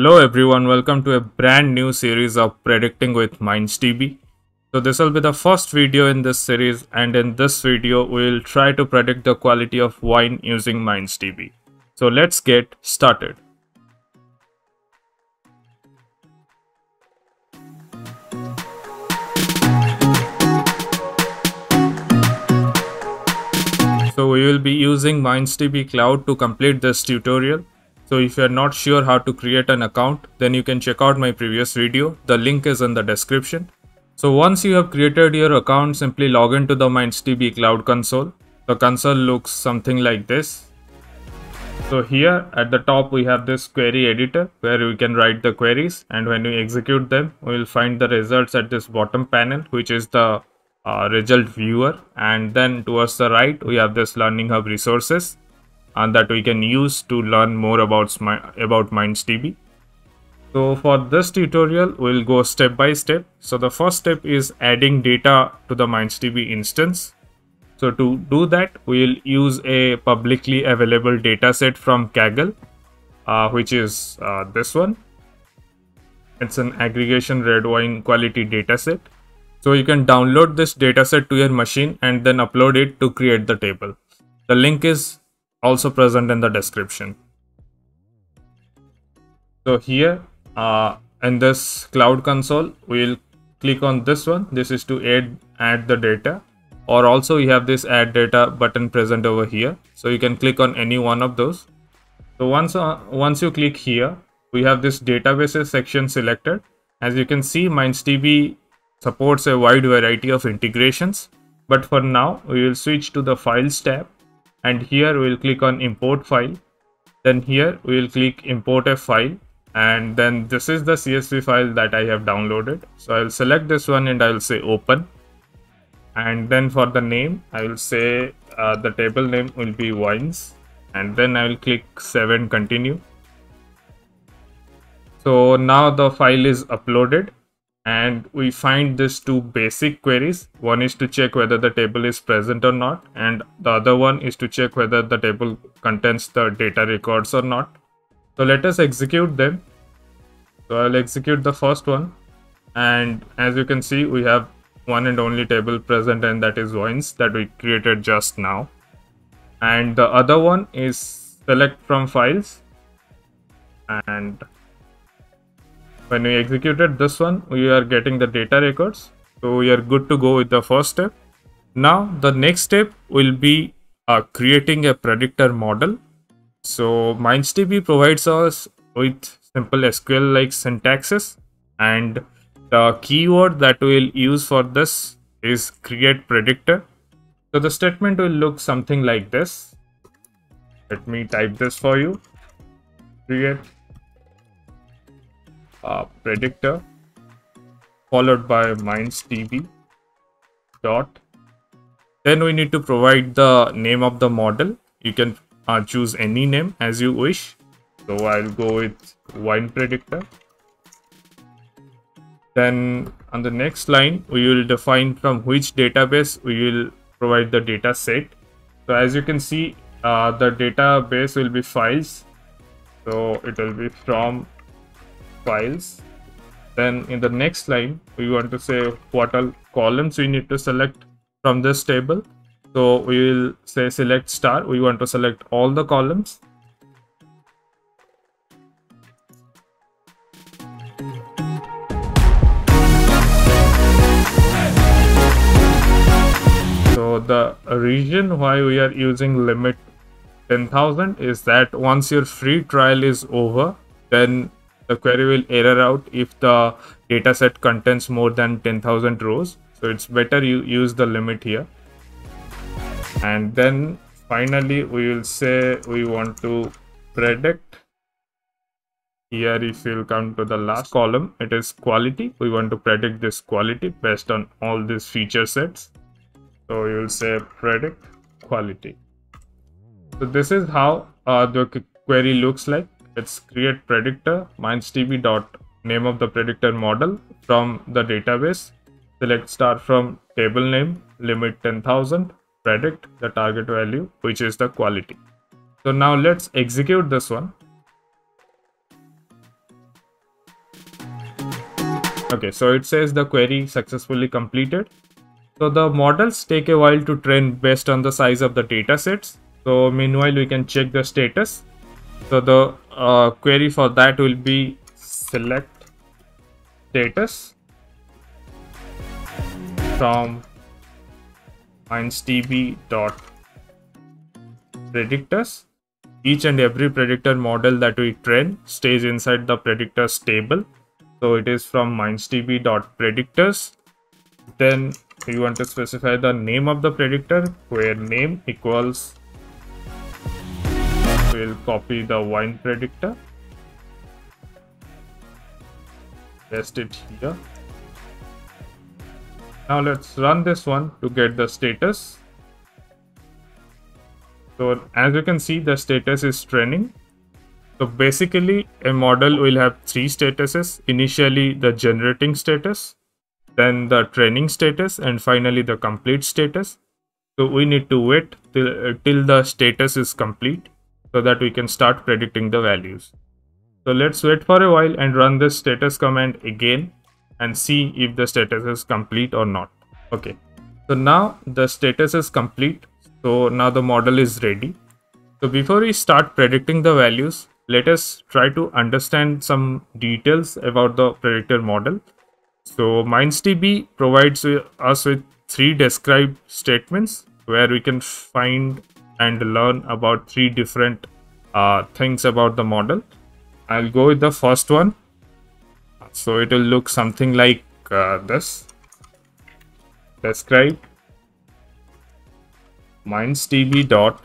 Hello everyone, welcome to a brand new series of Predicting with MindsDB. So this will be the first video in this series, and in this video we will try to predict the quality of wine using MindsDB. So let's get started. So we will be using MindsDB Cloud to complete this tutorial. So if you are not sure how to create an account, then you can check out my previous video. The link is in the description. So once you have created your account, simply log into the MindsDB Cloud console. The console looks something like this. So here at the top we have this query editor where we can write the queries, and when we execute them we will find the results at this bottom panel, which is the result viewer, and then towards the right we have this learning hub resources and that we can use to learn more about MindsDB. So for this tutorial we'll go step by step. So the first step is adding data to the MindsDB instance. So to do that we'll use a publicly available dataset from Kaggle, which is this one. It's an aggregation red wine quality dataset. So you can download this dataset to your machine and then upload it to create the table. The link is also present in the description. So here in this cloud console we'll click on this one. This is to add the data, or also we have this add data button present over here, so you can click on any one of those. So once you click here, we have this databases section selected. As you can see, MindsDB supports a wide variety of integrations, but for now we will switch to the files tab, and here we will click on import file. Then here we will click import a file, and then this is the CSV file that I have downloaded. So I will select this one and I will say open, and then for the name I will say the table name will be wines, and then I will click save and continue. So now the file is uploaded, and we find these two basic queries. One is to check whether the table is present or not, and the other one is to check whether the table contains the data records or not. So let us execute them. So I'll execute the first one, and as you can see we have one and only table present, and that is wines that we created just now. And the other one is select from files, and when we executed this one we are getting the data records. So we are good to go with the first step. Now the next step will be creating a predictor model. So MindsDB provides us with simple SQL like syntaxes, and the keyword that we'll use for this is create predictor. So the statement will look something like this. Let me type this for you. Create predictor followed by MindsDB dot. Then we need to provide the name of the model. You can choose any name as you wish. So I'll go with wine predictor. Then on the next line we will define from which database we will provide the data set. So as you can see, the database will be files, so it will be from files. Then in the next line we want to say what all columns we need to select from this table. So we will say select star. We want to select all the columns. So the reason why we are using limit 10,000 is that once your free trial is over, then the query will error out if the dataset contains more than 10,000 rows. So it's better you use the limit here. And then finally we will say we want to predict. Here if you'll come to the last column, it is quality. We want to predict this quality based on all these feature sets. So you will say predict quality. So this is how the query looks like. It's create predictor, MindsDB dot name of the predictor model from the database, select star from table name, limit 10,000, predict the target value, which is the quality. So now let's execute this one. So as you can see we have one and only table present, and that is wines. So we will say select star from table name, limit 10,000, predict the target value, which is the quality. So now let's execute this one. So now let's execute this one. Okay, so it says the query successfully completed. So the models take a while to train based on the size of the data sets. So meanwhile, we can check the status. So the query for that will be select status from MindsDB dot predictors. Each and every predictor model that we train stays inside the predictors table. So it is from MindsDB dot predictors. Then we want to specify the name of the predictor, where name equals, we'll copy the wine predictor, paste it here. Now let's run this one to get the status. So as you can see, the status is training. So basically a model will have three statuses: initially the generating status, then the training status, and finally the complete status. So we need to wait till the status is complete so that we can start predicting the values. So let's wait for a while and run this status command again and see if the status is complete or not. Okay, so now the status is complete. So now the model is ready. So before we start predicting the values, let us try to understand some details about the predictor model. So MindsDB provides us with three describe statements where we can find and learn about three different things about the model. I'll go with the first one. So it will look something like this. Describe MindsDB dot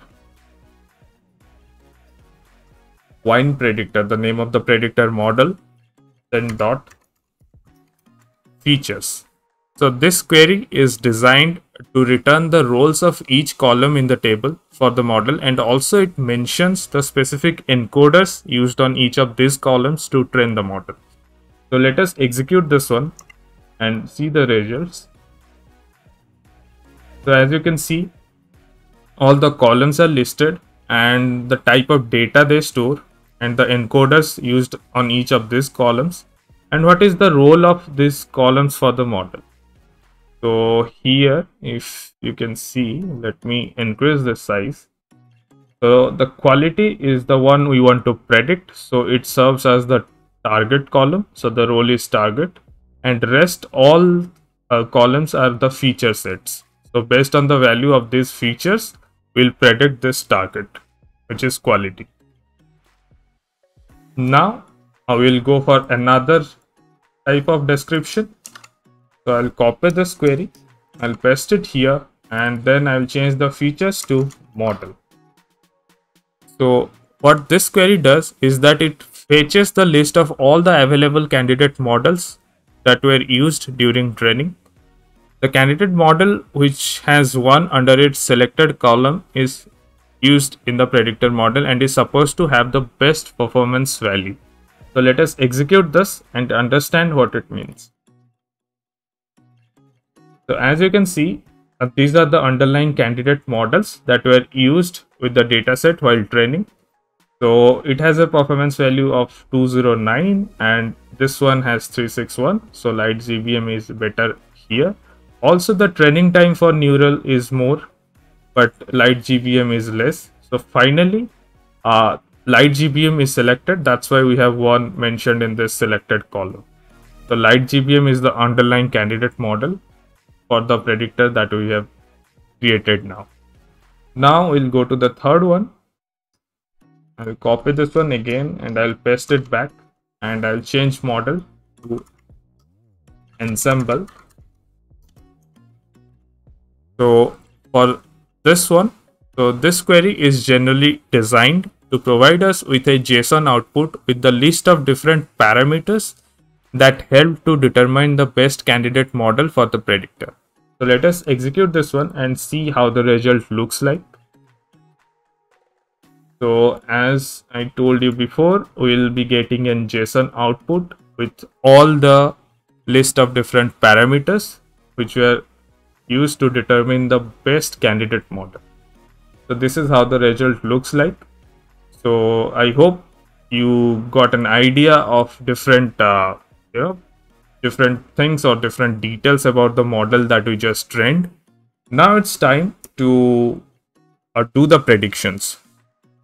wine predictor, the name of the predictor model, then dot features. So this query is designed to return the roles of each column in the table for the model, and also it mentions the specific encoders used on each of these columns to train the model. So let us execute this one and see the results. So as you can see, all the columns are listed and the type of data they store and the encoders used on each of these columns, and what is the role of these columns for the model. So here, if you can see, let me increase the size. So the quality is the one we want to predict. So it serves as the target column. So the role is target, and rest all columns are the feature sets. So based on the value of these features, we'll predict this target, which is quality. Now I will go for another type of description. So I'll copy this query, I'll paste it here, and then I'll change the features to model. So what this query does is that it fetches the list of all the available candidate models that were used during training. The candidate model, which has one under its selected column, is used in the predictor model and is supposed to have the best performance value. So let us execute this and understand what it means. So as you can see, these are the underlying candidate models that were used with the dataset while training. So it has a performance value of 209 and this one has 361. So light GBM is better here. Also the training time for neural is more, but light GBM is less. So finally, light GBM is selected. That's why we have one mentioned in this selected column. So light GBM is the underlying candidate model for the predictor that we have created now. Now we'll go to the third one. I'll copy this one again and I'll paste it back, and I'll change model to ensemble. So for this one, so this query is generally designed to provide us with a JSON output with the list of different parameters that help to determine the best candidate model for the predictor. So let us execute this one and see how the result looks like. So as I told you before, we'll be getting a JSON output with all the list of different parameters which were used to determine the best candidate model. So this is how the result looks like. So I hope you got an idea of different different things or different details about the model that we just trained. Now it's time to do the predictions.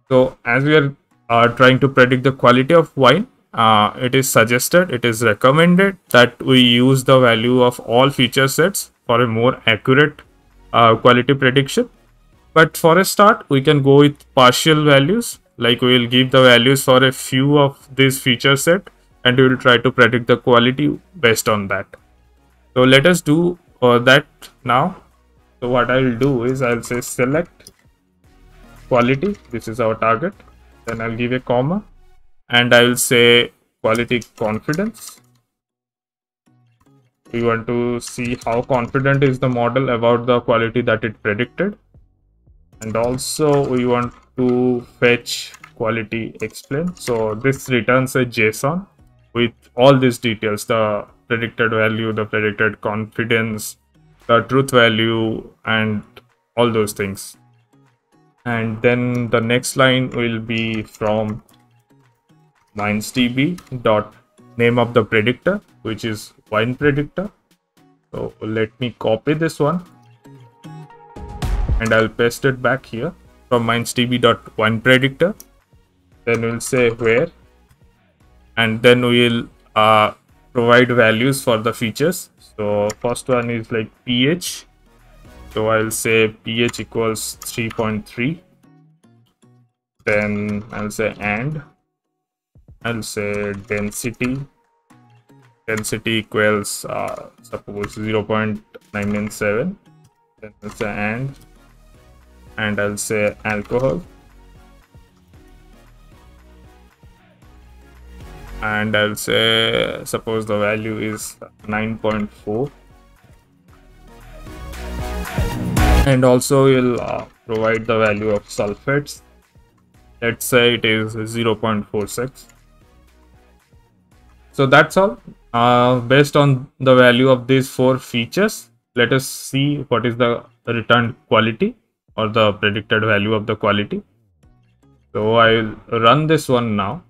So as we are trying to predict the quality of wine, it is suggested, it is recommended that we use the value of all feature sets for a more accurate quality prediction. But for a start, we can go with partial values. Like we will give the values for a few of this feature set and we will try to predict the quality based on that. So let us do that now. So what I will do is I'll say select quality. This is our target. Then I'll give a comma and I will say quality confidence. We want to see how confident is the model about the quality that it predicted. And also we want to fetch quality explain. So this returns a JSON with all these details, the predicted value, the predicted confidence, the truth value, and all those things. And then the next line will be from MindsDB dot name of the predictor, which is wine predictor. So let me copy this one and I'll paste it back here from MindsDB.wine predictor. Then we'll say where, and then we'll provide values for the features. So first one is like pH. So I'll say pH equals 3.3. Then I'll say and I'll say density. Density equals suppose 0.997. Then I'll say and I'll say alcohol, and I'll say suppose the value is 9.4, and also we'll provide the value of sulfates. Let's say it is 0.46. So that's all. Based on the value of these 4 features, let us see what is the returned quality or the predicted value of the quality. So I'll run this one now.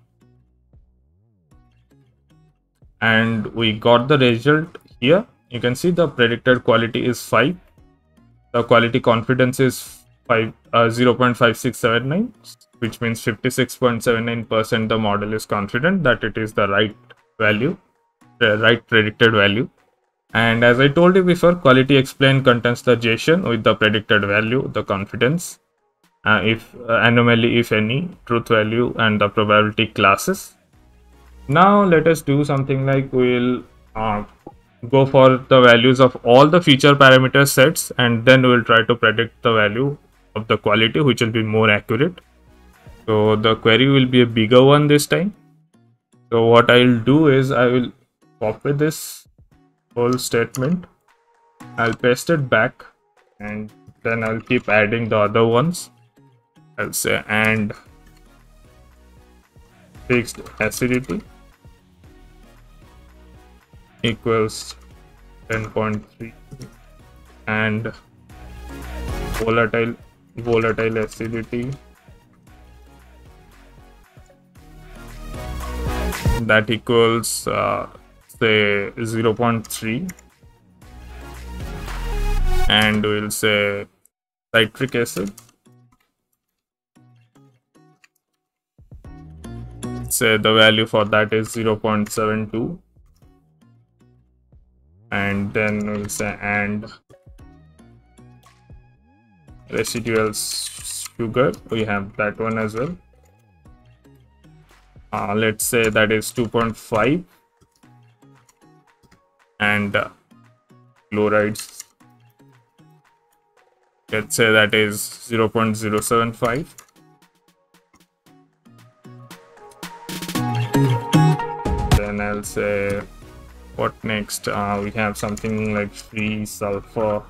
And we got the result here. You can see the predicted quality is 5. The quality confidence is 0.5679, which means 56.79% the model is confident that it is the right value, the right predicted value. And as I told you before, quality explain contains the JSON with the predicted value, the confidence, if anomaly, if any, truth value, and the probability classes. Now let us do something like we'll go for the values of all the feature parameter sets, and then we'll try to predict the value of the quality, which will be more accurate. So the query will be a bigger one this time. So what I'll do is I will copy this whole statement, I'll paste it back, and then I'll keep adding the other ones. I'll say and fixed acidity equals 10.3 and volatile acidity that equals say 0.3, and we'll say citric acid, say the value for that is 0.72, and then we'll say and residual sugar, we have that one as well. Let's say that is 2.5, and chlorides, let's say that is 0.075. Then I'll say what next? We have something like free sulfur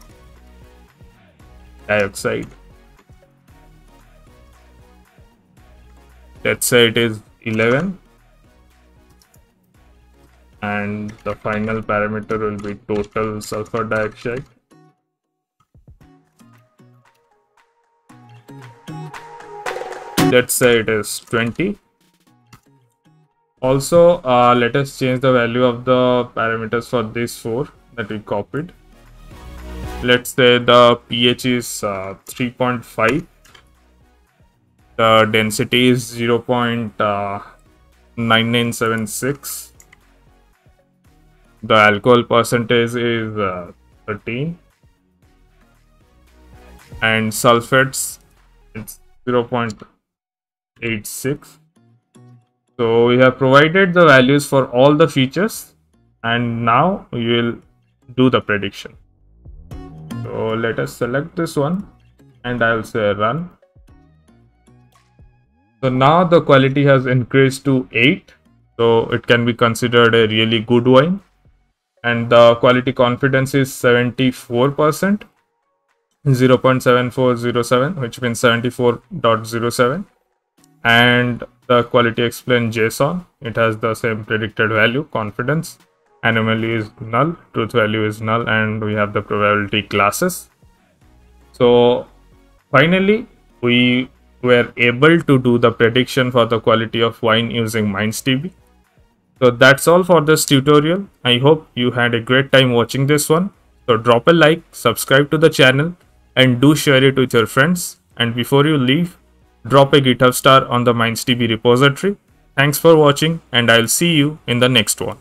dioxide. Let's say it is 11, and the final parameter will be total sulfur dioxide. Let's say it is 20, Also, let us change the value of the parameters for these four that we copied. Let's say the pH is 3.5, the density is 0.9976, the alcohol percentage is 13, and sulfates it's 0.86. So we have provided the values for all the features, and now we will do the prediction. So let us select this one and I will say run. So now the quality has increased to 8. So it can be considered a really good wine. And the quality confidence is 74%, 0.7407, which means 74.07. And the quality explained JSON, it has the same predicted value, confidence, anomaly is null, truth value is null, and we have the probability classes. So finally, we were able to do the prediction for the quality of wine using MindsDB. So that's all for this tutorial. I hope you had a great time watching this one. So drop a like, subscribe to the channel, and do share it with your friends. And before you leave, drop a GitHub star on the MindsDB repository. Thanks for watching, and I'll see you in the next one.